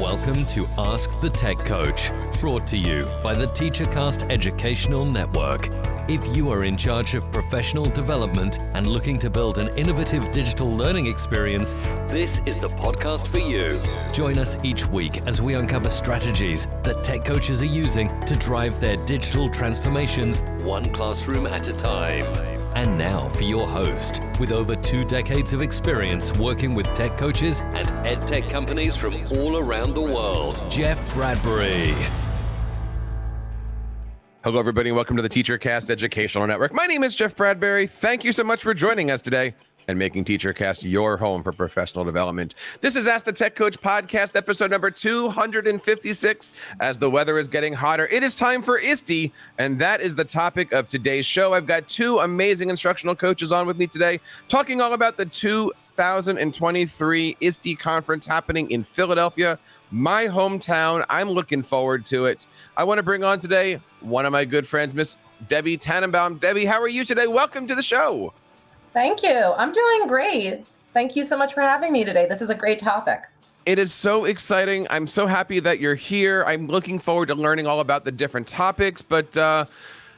Welcome to Ask the Tech Coach, brought to you by the TeacherCast Educational Network. If you are in charge of professional development and looking to build an innovative digital learning experience, this is the podcast for you. Join us each week as we uncover strategies that tech coaches are using to drive their digital transformations one classroom at a time. And now for your host, with over 2 decades of experience working with tech coaches and ed tech companies from all around the world, Jeff Bradbury. Hello, everybody, and welcome to the TeacherCast Educational Network. My name is Jeff Bradbury. Thank you so much for joining us today and making TeacherCast your home for professional development. This is Ask the Tech Coach podcast, episode number 256. As the weather is getting hotter, it is time for ISTE, and that is the topic of today's show. I've got 2 amazing instructional coaches on with me today, talking all about the 2023 ISTE Conference happening in Philadelphia, my hometown. I'm looking forward to it. I want to bring on today one of my good friends, Miss Debbie Tannenbaum. Debbie, how are you today? Welcome to the show. Thank you. I'm doing great. Thank you so much for having me today. This is a great topic. It is so exciting. I'm so happy that you're here. I'm looking forward to learning all about the different topics, but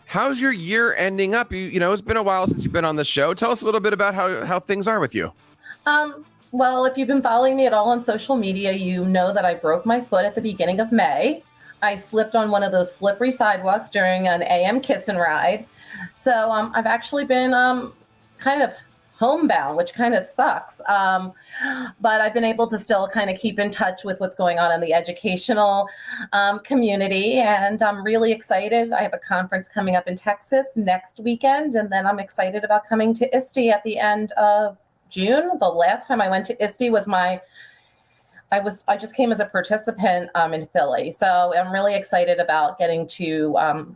how's your year ending up? You know, it's been a while since you've been on the show. Tell us a little bit about how things are with you. Well, if you've been following me at all on social media, you know that I broke my foot at the beginning of May. I slipped on one of those slippery sidewalks during an AM kiss and ride. So I've actually been kind of homebound, which kind of sucks. But I've been able to still kind of keep in touch with what's going on in the educational community. And I'm really excited. I have a conference coming up in Texas next weekend. And then I'm excited about coming to ISTE at the end of June. The last time I went to ISTE was I just came as a participant in Philly. So I'm really excited about getting to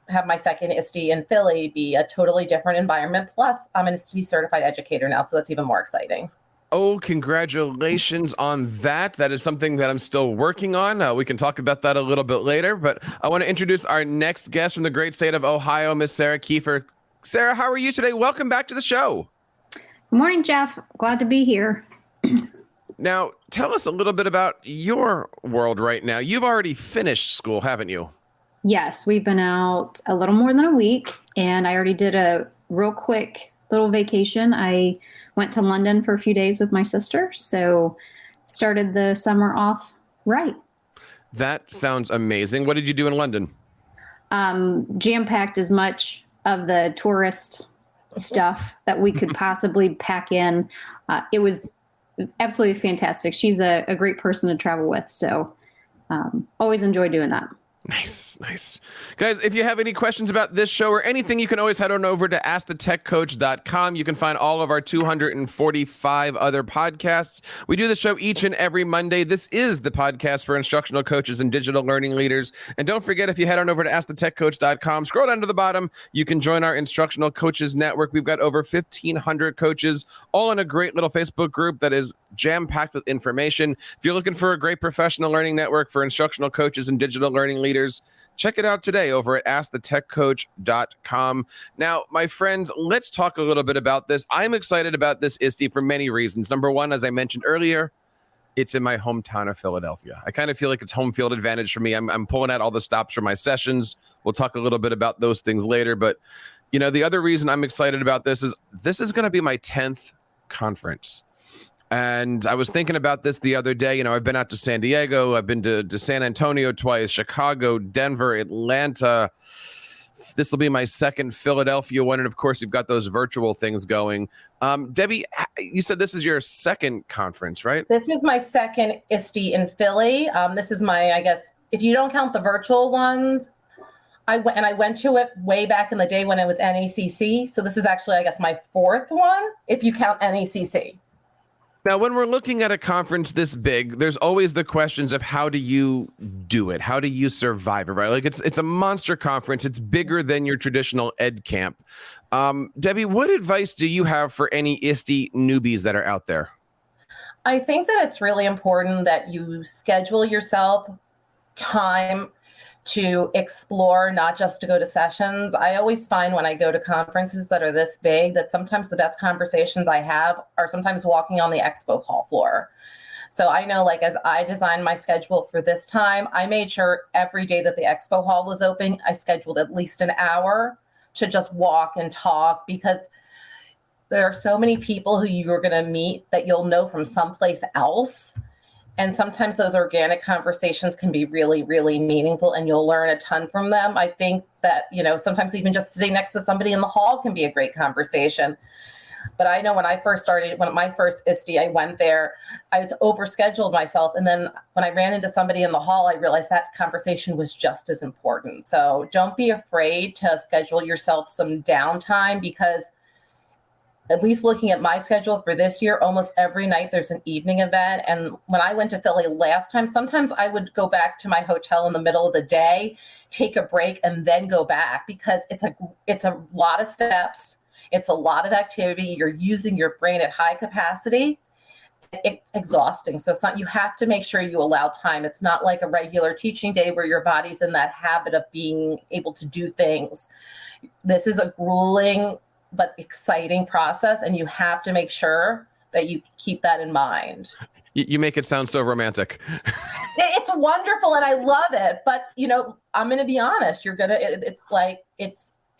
have my second ISTE in Philly be a totally different environment. Plus, I'm an ISTE certified educator now, so that's even more exciting. Oh, congratulations on that. That is something that I'm still working on. We can talk about that a little bit later, but I want to introduce our next guest from the great state of Ohio, Miss Sarah Kiefer. Sarah, how are you today? Welcome back to the show. Good morning, Jeff. Glad to be here. Now, tell us a little bit about your world right now. You've already finished school, haven't you? Yes, we've been out a little more than a week, and I already did a real quick little vacation. I went to London for a few days with my sister, so started the summer off right. That sounds amazing. What did you do in London? Jam-packed as much of the tourist stuff that we could possibly pack in. It was absolutely fantastic. She's a great person to travel with, so always enjoy doing that. Nice. Guys, if you have any questions about this show or anything, you can always head on over to askthetechcoach.com. You can find all of our 245 other podcasts. We do the show each and every Monday. This is the podcast for instructional coaches and digital learning leaders. And don't forget, if you head on over to askthetechcoach.com, scroll down to the bottom, you can join our Instructional Coaches Network. We've got over 1,500 coaches, all in a great little Facebook group that is jam-packed with information. If you're looking for a great professional learning network for instructional coaches and digital learning leaders, check it out today over at askthetechcoach.com. Now, my friends, let's talk a little bit about this. I'm excited about this ISTE for many reasons. Number one, as I mentioned earlier, it's in my hometown of Philadelphia. I kind of feel like it's home field advantage for me. I'm pulling out all the stops for my sessions. We'll talk a little bit about those things later. But, you know, the other reason I'm excited about this is going to be my 10th conference. And I was thinking about this the other day. You know, I've been out to San Diego. I've been to San Antonio twice, Chicago, Denver, Atlanta. This will be my second Philadelphia one. And of course, you've got those virtual things going. Debbie, you said this is your second conference, right? This is my second ISTE in Philly. This is my, I guess, if you don't count the virtual ones, I went to it way back in the day when it was NACC. So this is actually, I guess, my 4th one, if you count NACC. Now, when we're looking at a conference this big, there's always the questions of how do you do it? How do you survive it, right? Like it's a monster conference. It's bigger than your traditional ed camp. Debbie, what advice do you have for any ISTE newbies that are out there? I think that it's really important that you schedule yourself time to explore, not just to go to sessions. I always find when I go to conferences that are this big that sometimes the best conversations I have are sometimes walking on the expo hall floor. So I know, like, as I designed my schedule for this time, I made sure every day that the expo hall was open, I scheduled at least an hour to just walk and talk, because there are so many people who you're going to meet that you'll know from someplace else. And sometimes those organic conversations can be really, really meaningful, and you'll learn a ton from them. I think that, sometimes even just sitting next to somebody in the hall can be a great conversation. But I know when my first ISTE, I went there, I was overscheduled myself. And then when I ran into somebody in the hall, I realized that conversation was just as important. So don't be afraid to schedule yourself some downtime, because at least looking at my schedule for this year, almost every night there's an evening event. And when I went to Philly last time, sometimes I would go back to my hotel in the middle of the day, take a break, and then go back, because it's a lot of steps. It's a lot of activity. You're using your brain at high capacity. It's exhausting. So you have to make sure you allow time. It's not like a regular teaching day where your body's in that habit of being able to do things. This is a grueling but exciting process, and you have to make sure that you keep that in mind. You make it sound so romantic. It's wonderful, and I love it. But I'm going to be honest.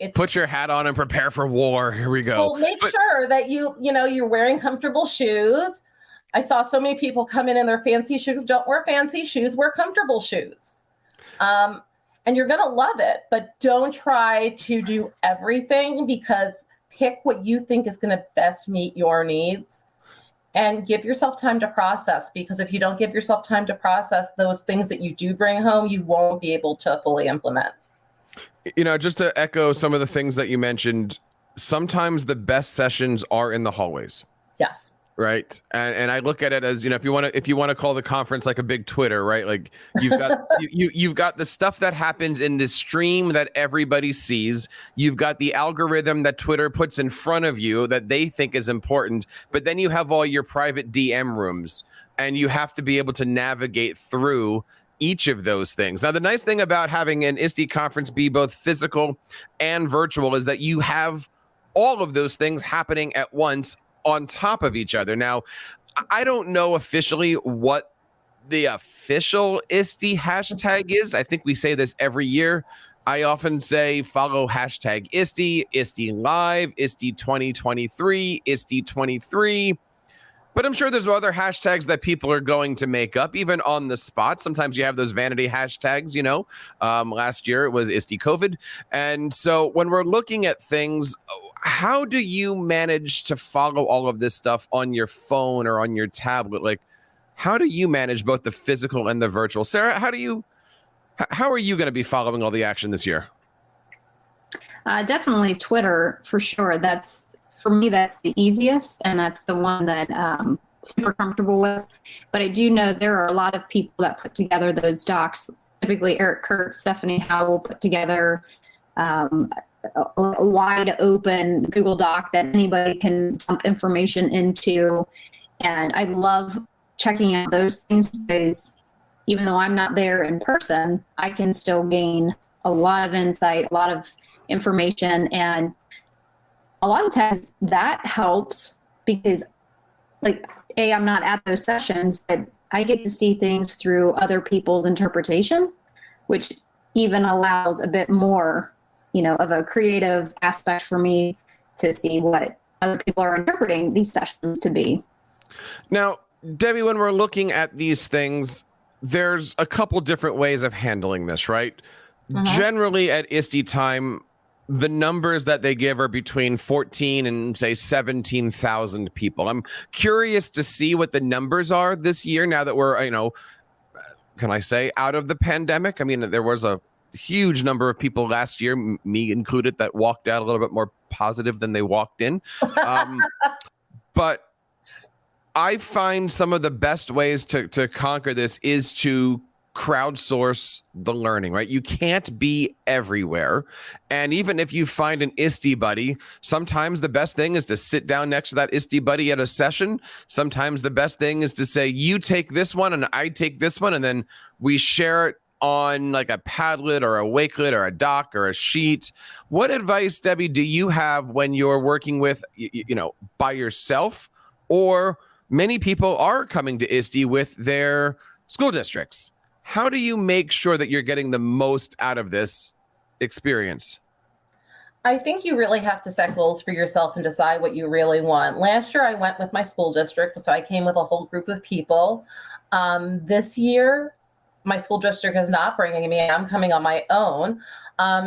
It's put your hat on and prepare for war. Here we go. Well, make sure that you're wearing comfortable shoes. I saw so many people come in their fancy shoes. Don't wear fancy shoes. Wear comfortable shoes. And you're going to love it. But don't try to do everything, because pick what you think is going to best meet your needs, and give yourself time to process, because if you don't give yourself time to process those things that you do bring home, you won't be able to fully implement. Just to echo some of the things that you mentioned, sometimes the best sessions are in the hallways. Yes. Right. And I look at it as, if you want to call the conference like a big Twitter, right? Like you've got you've got the stuff that happens in this stream that everybody sees. You've got the algorithm that Twitter puts in front of you that they think is important. But then you have all your private DM rooms, and you have to be able to navigate through each of those things. Now, the nice thing about having an ISTE conference be both physical and virtual is that you have all of those things happening at once on top of each other. Now, I don't know officially what the official ISTE hashtag is. I think we say this every year. I often say follow hashtag ISTE, ISTE Live, ISTE 2023, ISTE 23. But I'm sure there's other hashtags that people are going to make up, even on the spot. Sometimes you have those vanity hashtags, last year it was ISTE COVID. And so when we're looking at things, how do you manage to follow all of this stuff on your phone or on your tablet? Like, how do you manage both the physical and the virtual? Sarah, how are you going to be following all the action this year? Definitely Twitter, for sure. For me, that's the easiest, and that's the one that I'm super comfortable with. But I do know there are a lot of people that put together those docs. Typically, Eric Kurt, Stephanie Howell put together a wide open Google Doc that anybody can dump information into. And I love checking out those things, because even though I'm not there in person, I can still gain a lot of insight, a lot of information. And a lot of times that helps, because I'm not at those sessions, but I get to see things through other people's interpretation, which even allows a bit more, of a creative aspect for me to see what other people are interpreting these sessions to be. Now, Debbie, when we're looking at these things, there's a couple different ways of handling this, right? Generally at ISTE time, the numbers that they give are between 14 and say 17,000 people. I'm curious to see what the numbers are this year, now that we're, can I say, out of the pandemic. I mean, there was a huge number of people last year, me included, that walked out a little bit more positive than they walked in. But I find some of the best ways to conquer this is to crowdsource the learning, right? You can't be everywhere. And even if you find an ISTE buddy, sometimes the best thing is to sit down next to that ISTE buddy at a session. Sometimes the best thing is to say, you take this one and I take this one, and then we share it on like a Padlet or a Wakelet or a doc or a sheet. What advice, Debbie, do you have when you're working with, by yourself, or many people are coming to ISTE with their school districts. How do you make sure that you're getting the most out of this experience? I think you really have to set goals for yourself and decide what you really want. Last year, I went with my school district, so I came with a whole group of people. This year, my school district is not bringing me. I'm coming on my own.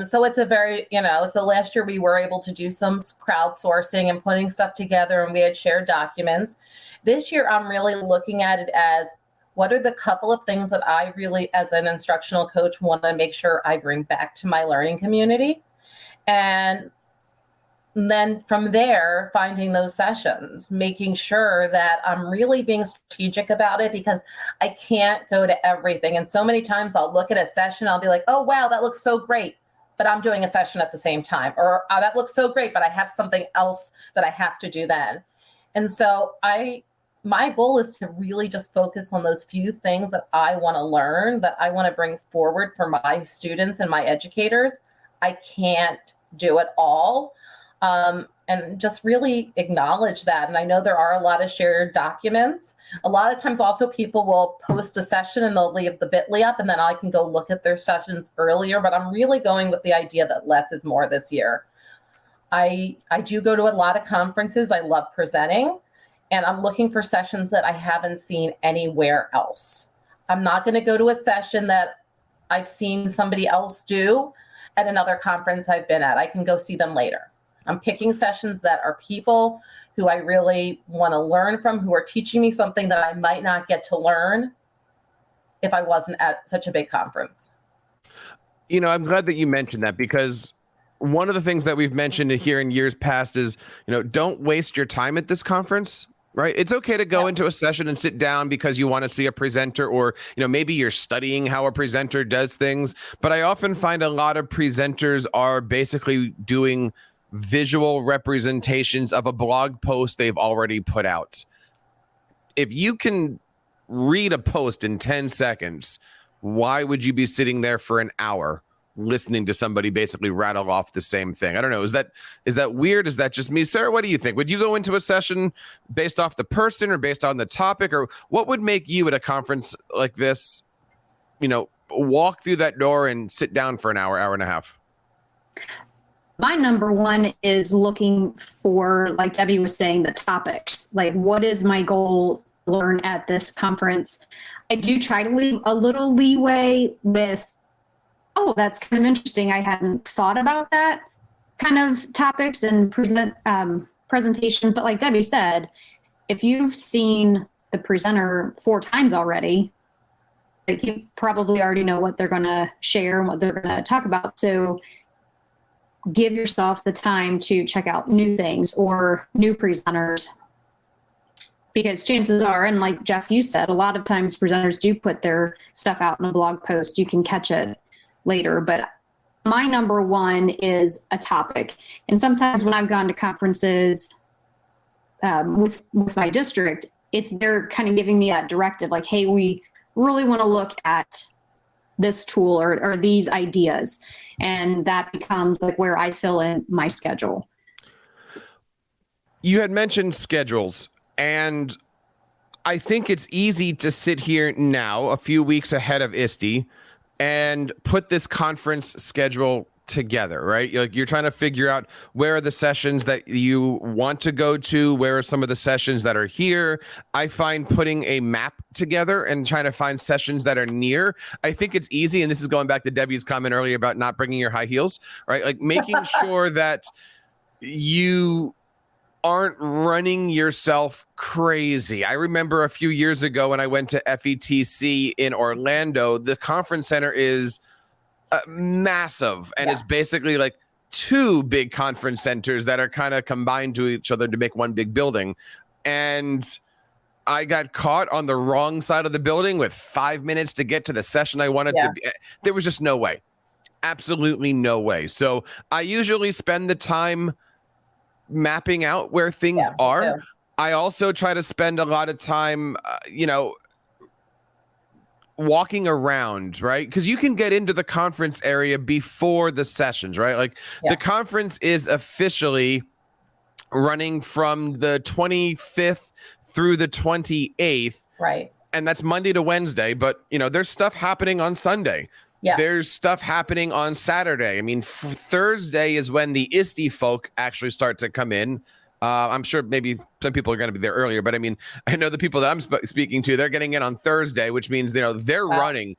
So it's a very, so last year we were able to do some crowdsourcing and putting stuff together, and we had shared documents. This year, I'm really looking at it as what are the couple of things that I really, as an instructional coach, want to make sure I bring back to my learning community. And then from there, finding those sessions, making sure that I'm really being strategic about it, because I can't go to everything. And so many times I'll look at a session, I'll be like, oh, wow, that looks so great, but I'm doing a session at the same time. Or oh, that looks so great, but I have something else that I have to do then. And so my goal is to really just focus on those few things that I want to learn, that I want to bring forward for my students and my educators. I can't do it all. And just really acknowledge that. And I know there are a lot of shared documents. A lot of times also people will post a session and they'll leave the bit.ly up, and then I can go look at their sessions earlier. But I'm really going with the idea that less is more this year. I do go to a lot of conferences. I love presenting, and I'm looking for sessions that I haven't seen anywhere else. I'm not going to go to a session that I've seen somebody else do at another conference I've been at. I can go see them later. I'm picking sessions that are people who I really want to learn from, who are teaching me something that I might not get to learn if I wasn't at such a big conference. I'm glad that you mentioned that, because one of the things that we've mentioned here in years past is, don't waste your time at this conference. Right. It's okay to go into a session and sit down because you want to see a presenter, or, maybe you're studying how a presenter does things. But I often find a lot of presenters are basically doing visual representations of a blog post they've already put out. If you can read a post in 10 seconds, why would you be sitting there for an hour listening to somebody basically rattle off the same thing? I don't know. Is that weird? Is that just me? Sarah, what do you think? Would you go into a session based off the person or based on the topic, or what would make you at a conference like this, walk through that door and sit down for an hour, hour and a half? My number one is looking for, like Debbie was saying, the topics. Like, what is my goal to learn at this conference? I do try to leave a little leeway with, oh, that's kind of interesting, I hadn't thought about that kind of topics and presentations. But like Debbie said, if you've seen the presenter 4 times already, like, you probably already know what they're going to share and what they're going to talk about. So give yourself the time to check out new things or new presenters, because chances are, and like Jeff, you said, a lot of times presenters do put their stuff out in a blog post. You can catch it later. But my number one is a topic. And sometimes when I've gone to conferences with my district, they're kind of giving me that directive, like, hey, we really want to look at this tool or these ideas. And that becomes like where I fill in my schedule. You had mentioned schedules, and I think it's easy to sit here now, a few weeks ahead of ISTE, and put this conference schedule together, right? You're trying to figure out where are the sessions that you want to go to, where are some of the sessions that are here. I find putting a map together and trying to find sessions that are near, I think it's easy. And this is going back to Debbie's comment earlier about not bringing your high heels, right? Like making sure that you aren't running yourself crazy. I remember a few years ago when I went to FETC in Orlando, the conference center is massive, and it's basically like 2 big conference centers that are kind of combined to each other to make one big building. And I got caught on the wrong side of the building with 5 minutes to get to the session I wanted to be. There was just no way. Absolutely no way. So I usually spend the time mapping out where things are. Yeah. I also try to spend a lot of time, walking around, right? Because you can get into the conference area before the sessions, right? Like the conference is officially running from the 25th through the 28th. Right. And that's Monday to Wednesday, but there's stuff happening on Sunday. Yeah. There's stuff happening on Saturday. I mean, Thursday is when the ISTE folk actually start to come in. I'm sure maybe some people are going to be there earlier, but I mean, I know the people that I'm speaking to, they're getting in on Thursday, which means, they're running.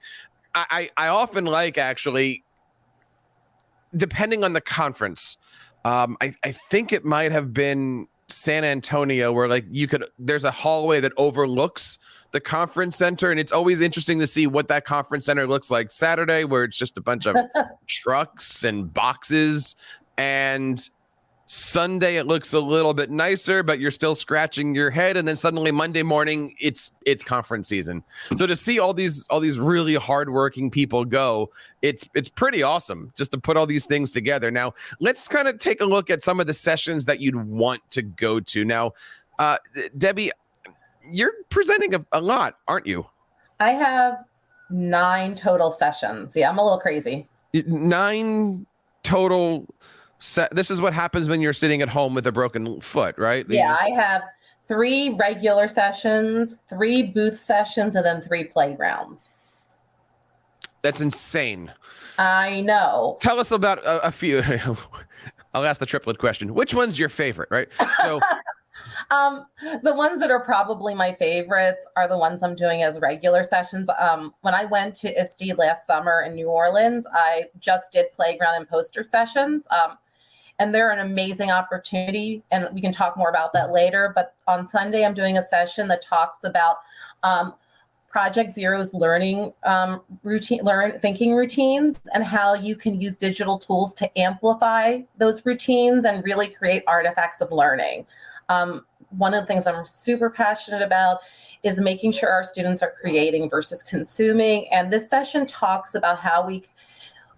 I often like, actually, depending on the conference, I think it might have been San Antonio where there's a hallway that overlooks the conference center, and it's always interesting to see what that conference center looks like Saturday, where it's just a bunch of trucks and boxes, and Sunday it looks a little bit nicer, but you're still scratching your head, and then suddenly Monday morning it's conference season. So to see all these really hardworking people go, it's pretty awesome just to put all these things together. Now let's kind of take a look at some of the sessions that you'd want to go to. Now, Debbie, you're presenting a lot, aren't you? I have 9 total sessions. Yeah, I'm a little crazy. 9 total. This is what happens when you're sitting at home with a broken foot, right? Yeah, I have 3 regular sessions, 3 booth sessions, and then 3 playgrounds. That's insane. I know. Tell us about a few. I'll ask the triplet question. Which one's your favorite, right? So the ones that are probably my favorites are the ones I'm doing as regular sessions. When I went to ISTE last summer in New Orleans, I just did playground and poster sessions. And they're an amazing opportunity, and we can talk more about that later. But on Sunday, I'm doing a session that talks about Project Zero's thinking routines, and how you can use digital tools to amplify those routines and really create artifacts of learning. One of the things I'm super passionate about is making sure our students are creating versus consuming. And this session talks about how we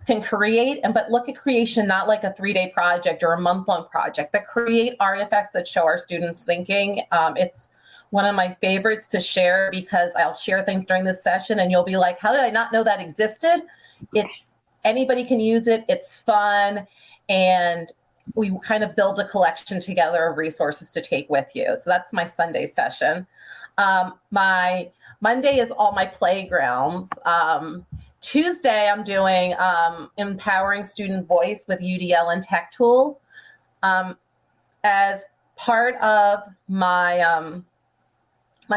can create, but look at creation not like a 3-day project or a month-long project, but create artifacts that show our students thinking. It's one of my favorites to share because I'll share things during this session and you'll be like, how did I not know that existed? Anybody can use it. It's fun. And we kind of build a collection together of resources to take with you. So that's my Sunday session. My Monday is all my playgrounds. Tuesday, I'm doing empowering student voice with UDL and tech tools. As part of my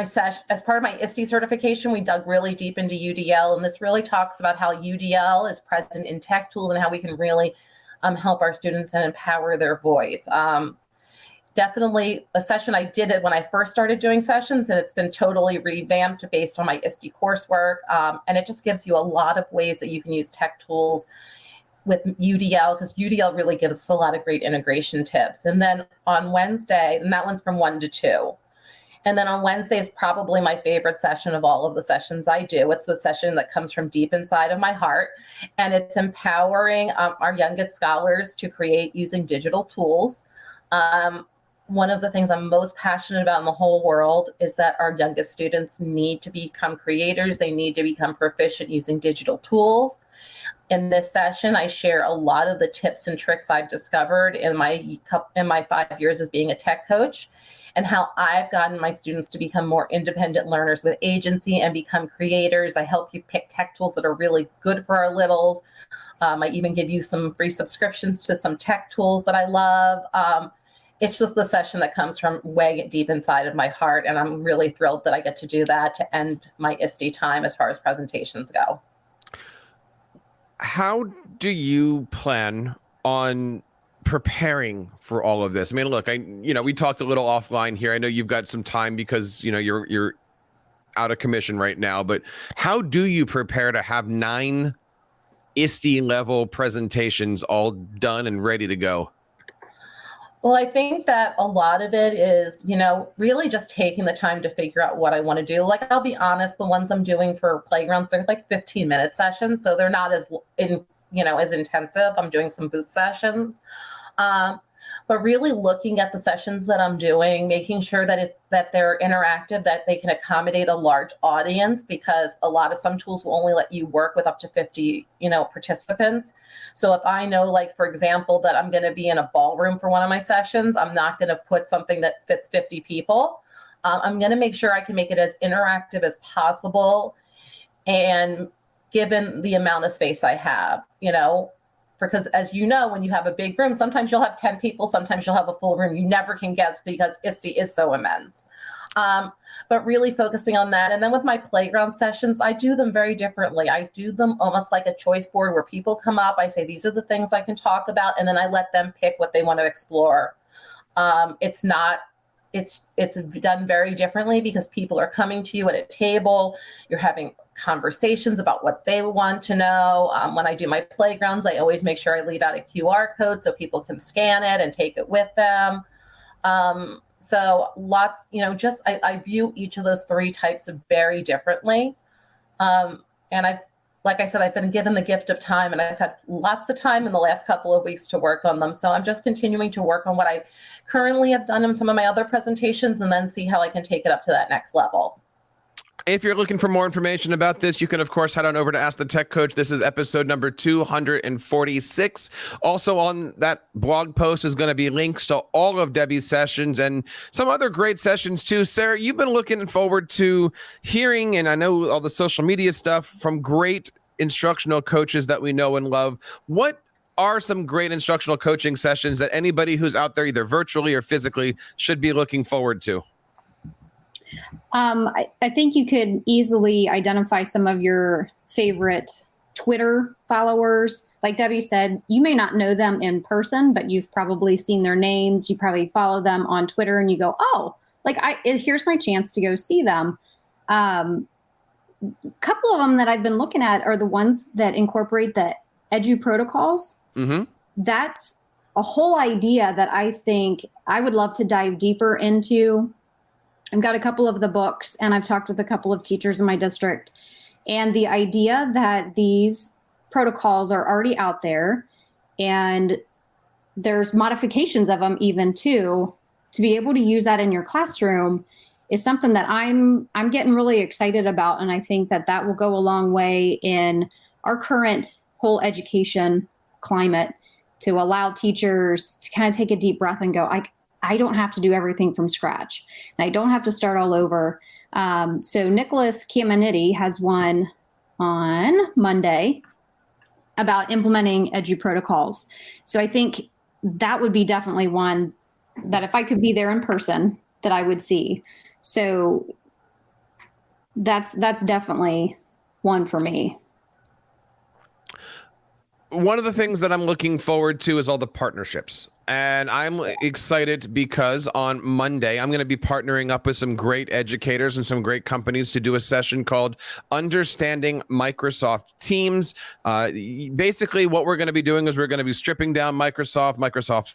session, as part of my ISTE certification, we dug really deep into UDL, and this really talks about how UDL is present in tech tools and how we can really help our students and empower their voice. Definitely a session I did it when I first started doing sessions, and it's been totally revamped based on my ISTE coursework. And it just gives you a lot of ways that you can use tech tools with UDL, because UDL really gives us a lot of great integration tips. And then on Wednesday, and that one's from 1 to 2. And then on Wednesday is probably my favorite session of all of the sessions I do. It's the session that comes from deep inside of my heart, and it's empowering our youngest scholars to create using digital tools. One of the things I'm most passionate about in the whole world is that our youngest students need to become creators. They need to become proficient using digital tools. In this session, I share a lot of the tips and tricks I've discovered in my 5 years as being a tech coach, and how I've gotten my students to become more independent learners with agency and become creators. I help you pick tech tools that are really good for our littles. I even give you some free subscriptions to some tech tools that I love. It's just the session that comes from way deep inside of my heart, and I'm really thrilled that I get to do that to end my ISTE time as far as presentations go. How do you plan on preparing for all of this? I mean, look, we talked a little offline here. I know you've got some time because, you're out of commission right now, but how do you prepare to have 9 ISTE level presentations all done and ready to go? Well, I think that a lot of it is, really just taking the time to figure out what I want to do. Like, I'll be honest, the ones I'm doing for playgrounds, they're like 15-minute sessions. So they're not as intensive. I'm doing some booth sessions. But really looking at the sessions that I'm doing, making sure that they're interactive, that they can accommodate a large audience, because some tools will only let you work with up to 50, participants. So if I know, like, for example, that I'm going to be in a ballroom for one of my sessions, I'm not going to put something that fits 50 people. I'm going to make sure I can make it as interactive as possible. And given the amount of space I have, because as you know, when you have a big room, sometimes you'll have 10 people, sometimes you'll have a full room. You never can guess because ISTE is so immense. But really focusing on that. And then with my playground sessions, I do them very differently. I do them almost like a choice board where people come up, I say, these are the things I can talk about. And then I let them pick what they want to explore. It's done very differently because people are coming to you at a table. You're having conversations about what they want to know. When I do my playgrounds, I always make sure I leave out a QR code so people can scan it and take it with them. So lots, I view each of those three types of very differently. And like I said, I've been given the gift of time, and I've had lots of time in the last couple of weeks to work on them. So I'm just continuing to work on what I currently have done in some of my other presentations and then see how I can take it up to that next level. If you're looking for more information about this, you can, of course, head on over to Ask the Tech Coach. This is episode number 246. Also on that blog post is going to be links to all of Debbie's sessions and some other great sessions too. Sarah, you've been looking forward to hearing, and I know all the social media stuff, from great instructional coaches that we know and love. What are some great instructional coaching sessions that anybody who's out there, either virtually or physically, should be looking forward to? I think you could easily identify some of your favorite Twitter followers. Like Debbie said, you may not know them in person, but you've probably seen their names. You probably follow them on Twitter and you go, oh, here's my chance to go see them. A couple of them that I've been looking at are the ones that incorporate the edu protocols. Mm-hmm. That's a whole idea that I think I would love to dive deeper into. I've got a couple of the books, and I've talked with a couple of teachers in my district. And the idea that these protocols are already out there, and there's modifications of them even too, to be able to use that in your classroom is something that I'm getting really excited about. And I think that will go a long way in our current whole education climate to allow teachers to kind of take a deep breath and go, I don't have to do everything from scratch, and I don't have to start all over. So Nicholas Chiaminetti has one on Monday about implementing edu protocols. So I think that would be definitely one that if I could be there in person, that I would see. So that's definitely one for me. One of the things that I'm looking forward to is all the partnerships. And I'm excited because on Monday, I'm going to be partnering up with some great educators and some great companies to do a session called Understanding Microsoft Teams. Basically, what we're going to be doing is we're going to be stripping down Microsoft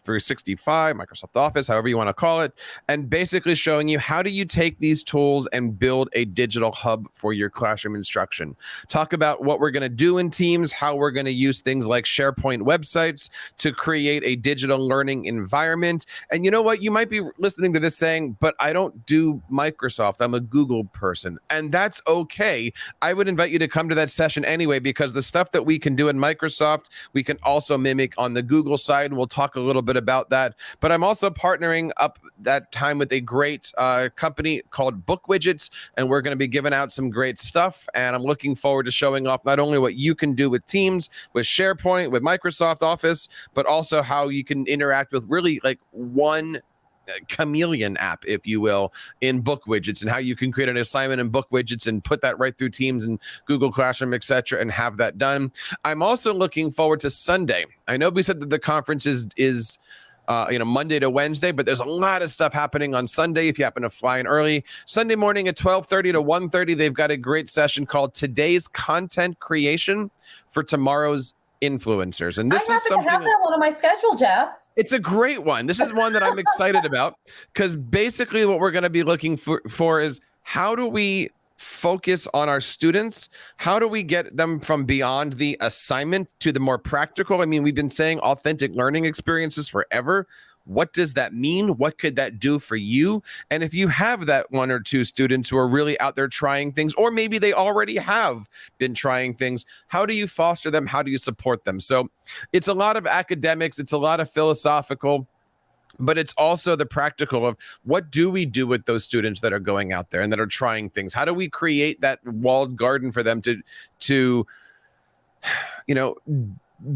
365, Microsoft Office, however you want to call it, and basically showing you how do you take these tools and build a digital hub for your classroom instruction. Talk about what we're going to do in Teams, how we're going to use things like SharePoint websites to create a digital learning environment. And you know what? You might be listening to this saying, but I don't do Microsoft. I'm a Google person. And that's okay. I would invite you to come to that session anyway, because the stuff that we can do in Microsoft, we can also mimic on the Google side. We'll talk a little bit about that. But I'm also partnering up that time with a great company called Book Widgets, and we're going to be giving out some great stuff. And I'm looking forward to showing off not only what you can do with Teams, with SharePoint, with Microsoft Office, but also how you can interact with really like one chameleon app, if you will, in Book Widgets, and how you can create an assignment in Book Widgets and put that right through Teams and Google Classroom, etc., and have that done. I'm also looking forward to Sunday. I know we said that the conference is Monday to Wednesday, but there's a lot of stuff happening on Sunday if you happen to fly in early. Sunday morning at 12:30 to 1:30, they've got a great session called Today's Content Creation for Tomorrow's Influencers. And this is something I happen to have that one on my schedule, Jeff. It's a great one. This is one that I'm excited about, because basically what we're going to be looking for is how do we focus on our students? How do we get them from beyond the assignment to the more practical? I mean, we've been saying authentic learning experiences forever. What does that mean? What could that do for you? And if you have that one or two students who are really out there trying things, or maybe they already have been trying things, how do you foster them? How do you support them? So it's a lot of academics. It's a lot of philosophical. but it's also the practical of what do we do with those students that are going out there and that are trying things? How do we create that walled garden for them to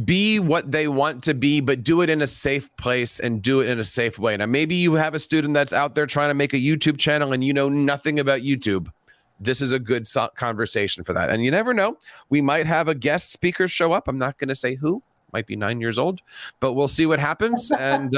be what they want to be, but do it in a safe place and do it in a safe way? Now, maybe you have a student that's out there trying to make a YouTube channel and you know nothing about YouTube. This is a good conversation for that. And you never know, we might have a guest speaker show up. I'm not going to say who. Might be 9 years old, but we'll see what happens. And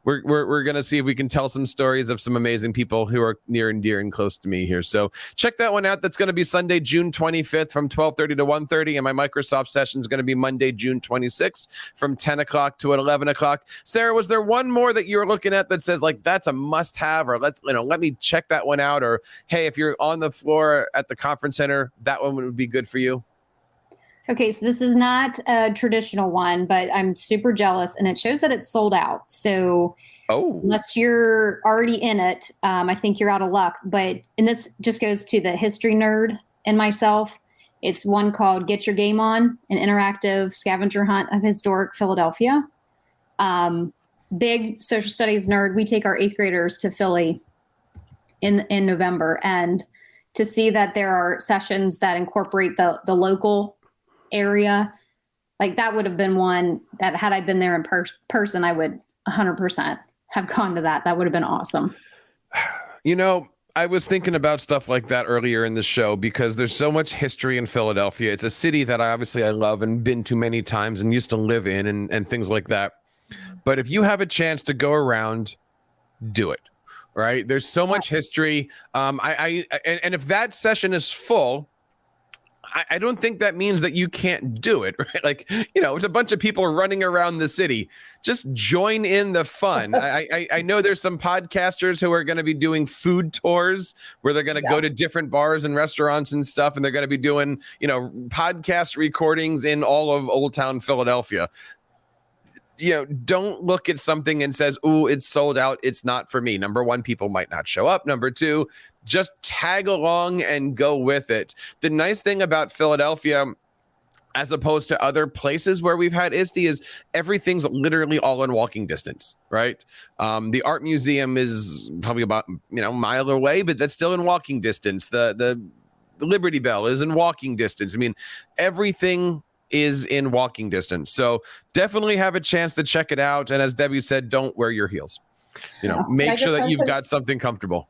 we're going to see if we can tell some stories of some amazing people who are near and dear and close to me here. So check that one out. That's going to be Sunday, June 25th from 12:30 to 1:30. And my Microsoft session is going to be Monday, June 26th from 10 o'clock to 11 o'clock. Sarah, was there one more that you were looking at that says like, that's a must have, or let me check that one out? Or, hey, if you're on the floor at the conference center, that one would be good for you? Okay, so this is not a traditional one, but I'm super jealous, and it shows that it's sold out. So unless you're already in it, I think you're out of luck. And this just goes to the history nerd and myself. It's one called Get Your Game On, an interactive scavenger hunt of historic Philadelphia. Big social studies nerd. We take our 8th graders to Philly in November, and to see that there are sessions that incorporate the local area, like that would have been one that had I been there in person, I would 100% have gone to that. That would have been awesome. I was thinking about stuff like that earlier in the show because there's so much history in Philadelphia. It's a city that I love and been to many times and used to live in and things like that. But if you have a chance to go around, do it, right? There's so much history. And if that session is full, I don't think that means that you can't do it, right? Like, it's a bunch of people running around the city. Just join in the fun. I know there's some podcasters who are going to be doing food tours where they're going to go to different bars and restaurants and stuff, and they're going to be doing, podcast recordings in all of Old Town Philadelphia. Don't look at something and says, "Ooh, it's sold out. It's not for me." Number one, people might not show up. Number two, just tag along and go with it. The nice thing about Philadelphia, as opposed to other places where we've had ISTE, is everything's literally all in walking distance, right? The art museum is probably about, a mile away, but that's still in walking distance. The Liberty Bell is in walking distance. I mean, everything is in walking distance. So definitely have a chance to check it out. And as Debbie said, don't wear your heels. Make sure that you've got something comfortable.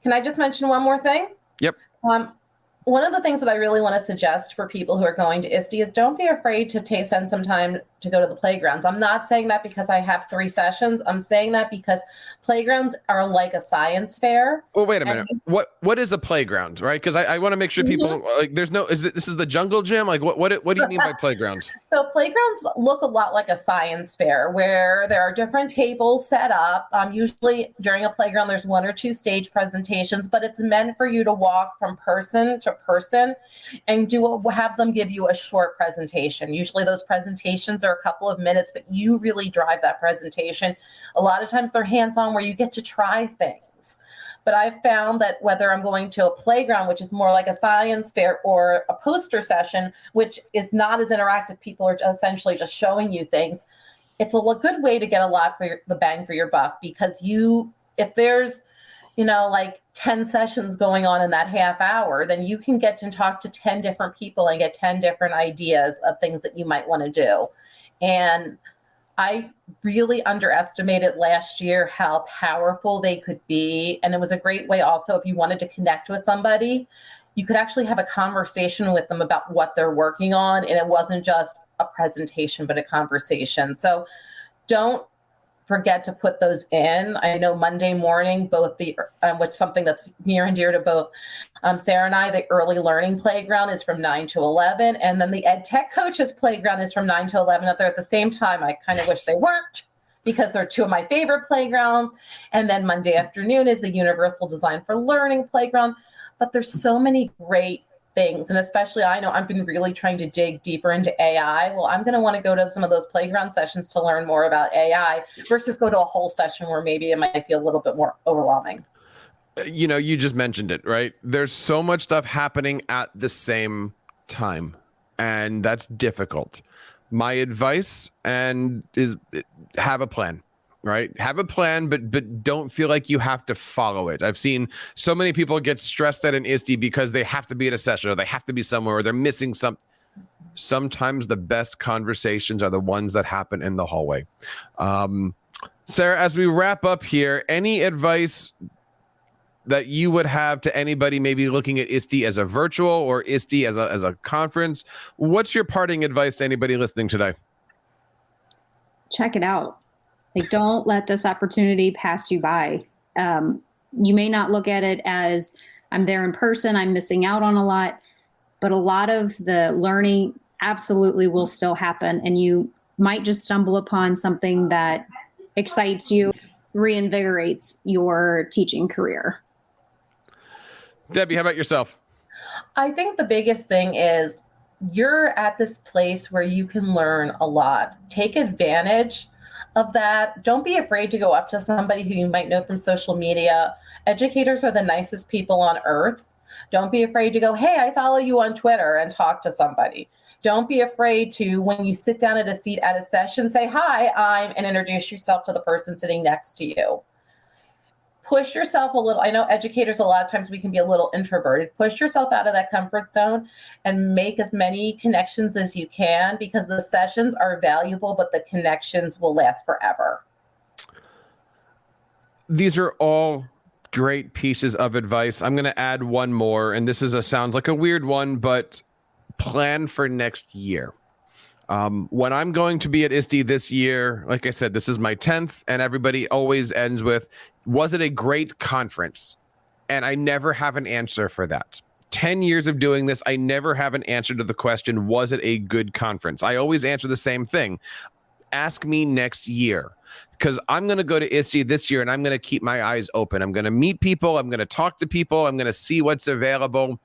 Can I just mention one more thing? Yep. One of the things that I really want to suggest for people who are going to ISTE is don't be afraid to spend some time to go to the playgrounds. I'm not saying that because I have 3 sessions. I'm saying that because playgrounds are like a science fair. Well, wait a minute. What is a playground, right? Because I want to make sure people this is the jungle gym. Like what do you mean by playgrounds? So playgrounds look a lot like a science fair where there are different tables set up. Usually during a playground, there's 1 or 2 stage presentations, but it's meant for you to walk from person to person and have them give you a short presentation. Usually those presentations are a couple of minutes, but you really drive that presentation. A lot of times they're hands-on where you get to try things. But I've found that whether I'm going to a playground, which is more like a science fair, or a poster session, which is not as interactive, people are essentially just showing you things, it's a good way to get a lot for the bang for your buck, because if there's like 10 sessions going on in that half hour, then you can get to talk to 10 different people and get 10 different ideas of things that you might want to do. And I really underestimated last year how powerful they could be. And it was a great way also, if you wanted to connect with somebody, you could actually have a conversation with them about what they're working on. And it wasn't just a presentation, but a conversation. So don't forget to put those in. I know Monday morning, both which something that's near and dear to both Sarah and I, the early learning playground is from 9 to 11. And then the ed tech coaches playground is from 9 to 11. If they're at the same time, I kind of wish they weren't, because they're 2 of my favorite playgrounds. And then Monday afternoon is the Universal Design for Learning playground. But there's so many great things. And especially, I know I've been really trying to dig deeper into AI. Well, I'm going to want to go to some of those playground sessions to learn more about AI versus go to a whole session where maybe it might be a little bit more overwhelming. You just mentioned it, right? There's so much stuff happening at the same time, and that's difficult. My advice is have a plan. right? Have a plan, but don't feel like you have to follow it. I've seen so many people get stressed at an ISTE because they have to be at a session or they have to be somewhere or they're missing something. Sometimes the best conversations are the ones that happen in the hallway. Sarah, as we wrap up here, any advice that you would have to anybody maybe looking at ISTE as a virtual or ISTE as a conference? What's your parting advice to anybody listening today? Check it out. Like, don't let this opportunity pass you by. You may not look at it as I'm there in person, I'm missing out on a lot, but a lot of the learning absolutely will still happen. And you might just stumble upon something that excites you, reinvigorates your teaching career. Debbie, how about yourself? I think the biggest thing is you're at this place where you can learn a lot. Take advantage of that. Don't be afraid to go up to somebody who you might know from social media. Educators are the nicest people on earth. Don't be afraid to go, hey, I follow you on Twitter, and talk to somebody. Don't be afraid to, when you sit down at a seat at a session, say, hi, and introduce yourself to the person sitting next to you. Push yourself a little. I know educators, a lot of times we can be a little introverted. Push yourself out of that comfort zone and make as many connections as you can, because the sessions are valuable, but the connections will last forever. These are all great pieces of advice. I'm going to add one more, and this sounds like a weird one, but plan for next year. When I'm going to be at ISTE this year, like I said, this is my 10th, and everybody always ends with, was it a great conference? And I never have an answer for that. 10 years of doing this, I never have an answer to the question, was it a good conference? I always answer the same thing. Ask me next year, because I'm going to go to ISTE this year and I'm going to keep my eyes open. I'm going to meet people. I'm going to talk to people. I'm going to see what's available.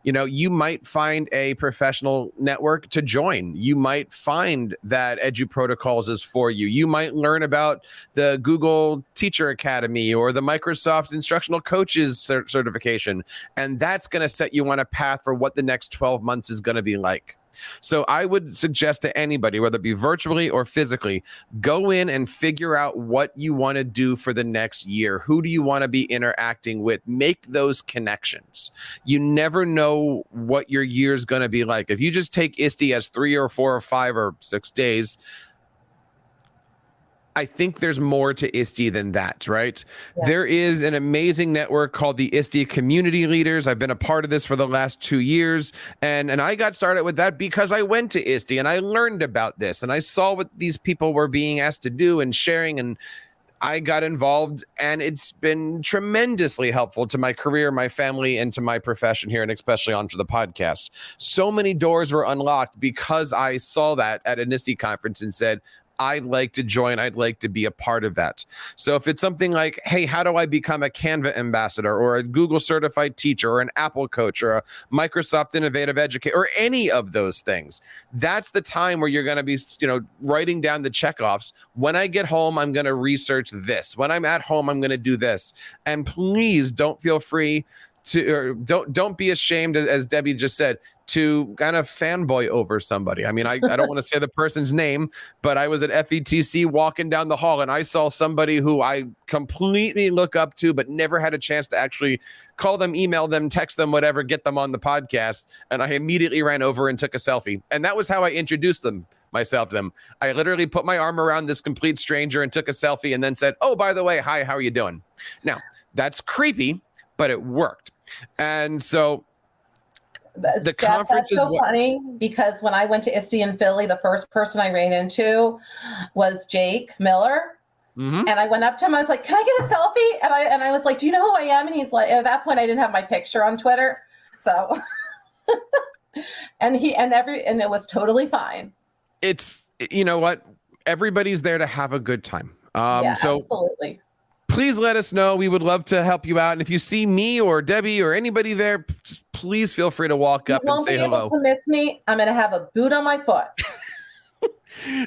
You know, you might find a professional network to join. You might find that Edu Protocols is for you. You might learn about the Google Teacher Academy or the Microsoft Instructional Coaches certification. And that's going to set you on a path for what the next 12 months is going to be like. So I would suggest to anybody, whether it be virtually or physically, go in and figure out what you want to do for the next year. Who do you want to be interacting with? Make those connections. You never know what your year is going to be like. If you just take ISTE as 3 or 4 or 5 or 6 days, I think there's more to ISTE than that, right? Yeah. There is an amazing network called the ISTE Community Leaders. I've been a part of this for the last 2 years. And I got started with that because I went to ISTE and I learned about this and I saw what these people were being asked to do and sharing, and I got involved, and it's been tremendously helpful to my career, my family, and to my profession here, and especially onto the podcast. So many doors were unlocked because I saw that at an ISTE conference and said, I'd like to join. I'd like to be a part of that. So if it's something like, hey, how do I become a Canva ambassador or a Google certified teacher or an Apple coach or a Microsoft innovative educator or any of those things, that's the time where you're going to be, writing down the checkoffs. When I get home, I'm going to research this. When I'm at home, I'm going to do this. And please don't feel free to, or don't be ashamed, as Debbie just said, to kind of fanboy over somebody. I mean, I don't want to say the person's name, but I was at FETC walking down the hall and I saw somebody who I completely look up to, but never had a chance to actually call them, email them, text them, whatever, get them on the podcast. And I immediately ran over and took a selfie. And that was how I introduced myself to them. I literally put my arm around this complete stranger and took a selfie and then said, oh, by the way, hi, how are you doing? Now, that's creepy, but it worked. And so the conference that's so funny, because when I went to ISTE in Philly, the first person I ran into was Jake Miller. Mm-hmm. And I went up to him. I was like, can I get a selfie? And I was like, do you know who I am? And he's like, at that point, I didn't have my picture on Twitter. So, and it was totally fine. It's, you know what? Everybody's there to have a good time. So absolutely. Please let us know. We would love to help you out. And if you see me or Debbie or anybody there, please feel free to walk up and say hello. You won't be able to miss me. I'm going to have a boot on my foot.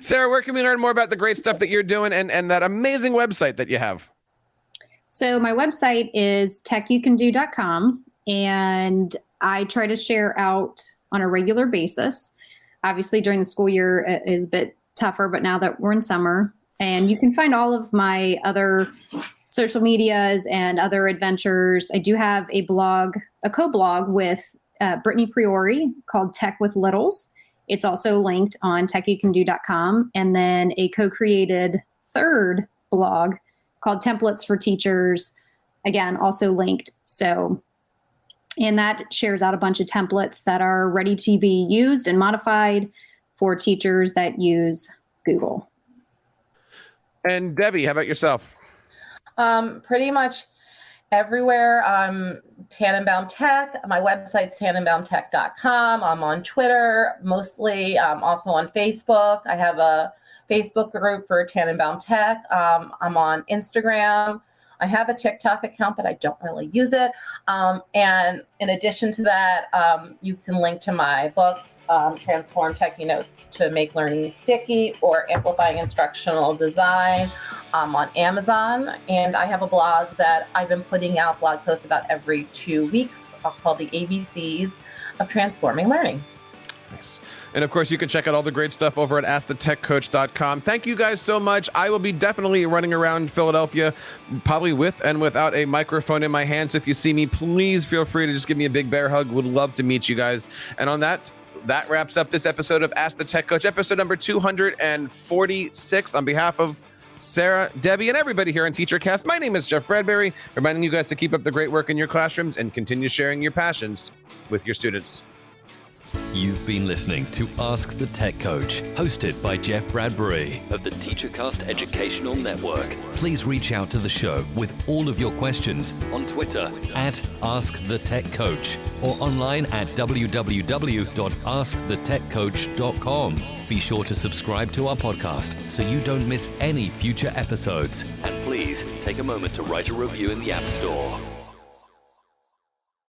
Sarah, where can we learn more about the great stuff that you're doing and that amazing website that you have? So my website is techucando.com, and I try to share out on a regular basis. Obviously, during the school year, it is a bit tougher, but now that we're in summer, And you can find all of my other social medias and other adventures. I do have a blog, a co-blog with Brittany Priori called Tech with Littles. It's also linked on techyoucando.com. And then a co-created third blog called Templates for Teachers, again, also linked. So, and that shares out a bunch of templates that are ready to be used and modified for teachers that use Google. And Debbie, how about yourself? Pretty much everywhere. Tannenbaum Tech. My website's tannenbaumtech.com. I'm on Twitter, mostly. Also on Facebook. I have a Facebook group for Tannenbaum Tech. I'm on Instagram. I have a TikTok account, but I don't really use it. And in addition to that, you can link to my books, Transform Techie Notes to Make Learning Sticky, or Amplifying Instructional Design, on Amazon. And I have a blog that I've been putting out blog posts about every 2 weeks called the ABCs of Transforming Learning. Nice. And of course, you can check out all the great stuff over at AskTheTechCoach.com. Thank you guys so much. I will be definitely running around Philadelphia, probably with and without a microphone in my hands. If you see me, please feel free to just give me a big bear hug. Would love to meet you guys. And on that wraps up this episode of Ask the Tech Coach, episode number 246. On behalf of Sarah, Debbie, and everybody here on TeacherCast, my name is Jeff Bradbury, reminding you guys to keep up the great work in your classrooms and continue sharing your passions with your students. You've been listening to Ask the Tech Coach, hosted by Jeff Bradbury of the TeacherCast Educational Network. Please reach out to the show with all of your questions on Twitter at AskTheTechCoach or online at www.askthetechcoach.com. Be sure to subscribe to our podcast so you don't miss any future episodes. And please take a moment to write a review in the App Store.